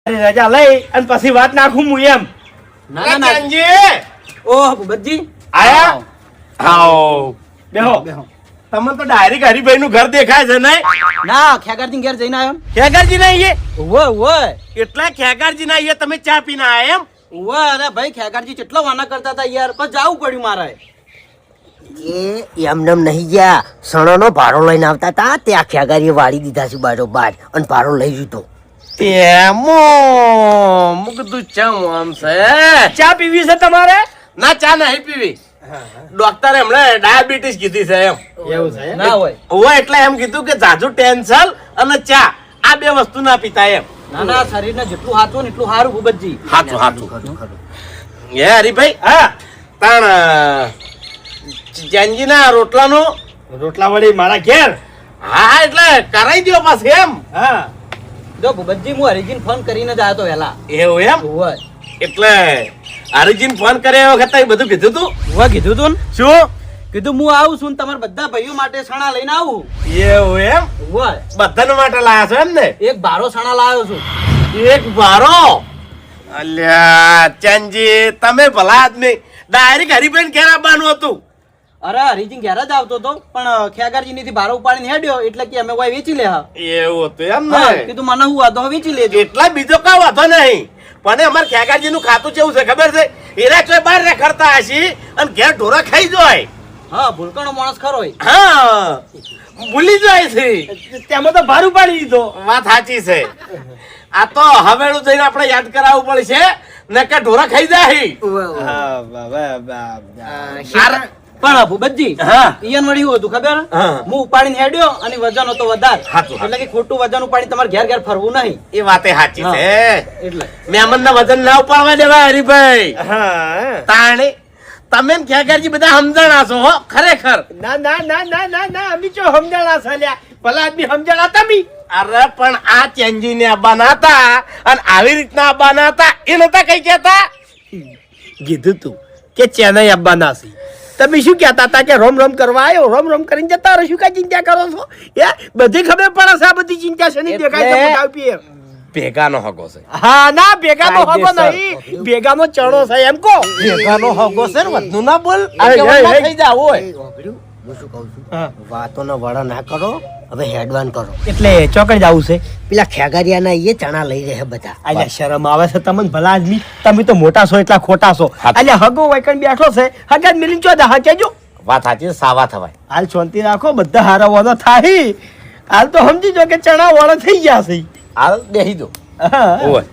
રજા લઈ અને પછી વાત નાખું હું એમ. ના ના ઓહ ભૂપતજી આયા આવો બેહો. તમને તો ડાયરેક્ટ હરિભાઈ નું ઘર દેખાય છે નહીં? ના ખેગારજી ઘેર જઈને આવ્યો ખેગારજી ના આઈએ ઓય એટલા ખેગારજી ના આઈએ તમે ચા પીને આયા એમ? ઓય અરે ભાઈ ખેગારજી કેટલો વાના કરતા હતા યાર પણ જાવું પડ્યું મારે એ એમનેમ નહીં ગયા સણોનો ભાડો લઈને આવતા હતા ત્યાં ખેગારીએ વાળી દીધા છે બારો બાર અને ભાડો લઈ લીધો. તેમો મુકદું ચમ આમ છે. ચા પીવી છે તમારે? ના ચા નહીં પીવી. ડોક્ટરે હમણે ડાયાબિટીસ કીધી છે એમ. એવું છે ના હોય ઓય એટલે એમ કીધું કે જાજુ ટેન્શન અને ચા આ બે વસ્તુ ના પીતા એમ. ના ના શરીરને જેટલું હાચું ને એટલું સારું ભૂપતજી હાચું હાચું હે હરિભાઈ હા તાણ જાનજીના રોટલાનો રોટલા વળી મારા ઘેર. હા એટલે કરાઈ દ્યો પાછું એમ. હા જો ભૂપતજી હું હરિજીને ફોન કરીને જ આવ્યો તો વહેલા એવું એમ? ઓય એટલે હરિજીને ફોન કર્યા વખત એ બધું કીધું તું? ઓય કીધું તું ને શું કીધું હું આવું છું ને તમારા બધા ભાઈઓ માટે સણા લઈને આવું એવું એમ? ઓય બધાને માટે લાયા છો એમ ને? એક બારો સણા લાવ્યો છું એક બારો અલ્યા ચાંજી તમે ભલા આદમી ડાયરેક્ટ હરિભાઈ ઘેર આવવાનું હતું. અરે હરિજી ઘેર જ આવતો હતો પણ ખેગારજી થી બારો ઉપાડીને હેડ્યો એટલે કે અમે કોઈ વેચી લે હા એવું હતું એમ હા, ને? કીધું મને હું વાંધો વેચી લેજો એટલા બીજો કઈ વાંધો નહીં પણ અમારે ખેગારજી નું ખાતું કેવું છે ખબર છે? એરા ચોય બહાર રખડતા હશી અને ઘેર ઢોરા ખાઈ જાય. હા ભૂલકણો માણસ ખરો હોય હા ભૂલી જાય છે. તેમાં તો ભાર ઉપાડી દીધો. વાત સાચી છે. આ તો હવેળું જઈને આપણે યાદ કરાવવું પડશે ને કે ઢોરા ખાઈ જાય. પણ ભૂપતજી હા. ઈયન વળી એવું હતું ખબર હા. હું ઉપાડીને હેડ્યો અને વજન હતો વધારે હાચું, હાચું. એટલે કે ખોટું વજન ઉપાડી તમારે ઘેર ઘેર ફરવું નહીં એ વાતે સાચી હા. છે. એટલે મહેમાન ના વજન ના ઉપાડવા દેવાય હરિભાઈ. હા તાણે તમે ને ખેગારજી બધા સમજણા છો હો ખરેખર. ના ના ના ના ના ના અમે ચો સમજણા સાલ્યા ભલા આદમી સમજણા તમે. અરે પણ આ ચેન્જી ને આવવાના હતા અને આવી રીતના આવવાના હતા એ નતા કઈ કેતા. કીધું તું કે ચેન્નઈ આવવાના છે. તમે શું કહેતા હતા કે રોમ રોમ કરવા આવ્યો રોમ રોમ કરીને જતા રહો શું કઈ ચિંતા કરો છો? બધી ખબર પડે છે આ બધી ચિંતા છે નહીં દેખાય છે મોટા પીએ. ભેગાનો હગો છે. હા ના ભેગાનો હગો કાયદેસર. નહીં ભેગાનો ચણો છે એમ કો. ભેગાનો હગો છે ને વધુ ના બોલ. અરે, આગેવાન અરે, થઈ જાવ હોય. એ વાપર્યું? હું શું કહું છું હા. વાતોનો વડો ના કરો હવે હેડવાન કરો. એટલે ચોકડ જવું છે. પેલા ખેગારિયાના એ ચણા લઈ રહે બધા. અલ્યા શરમ આવે છે તમને ભલા આદમી તમે તો મોટા છો એટલા ખોટા છો. અલ્યા હગો વાયકણ બેઠો છે હગા મિલિન ચો દા કેજો. વાત સાચી સાવા થવાય. હાલ શાંતિ રાખો બધા હારા વાળા થાય હાલ તો સમજી જો કે ચણા વાળા થઈ ગયા છે. હાલ બેહી દો. હા ઓય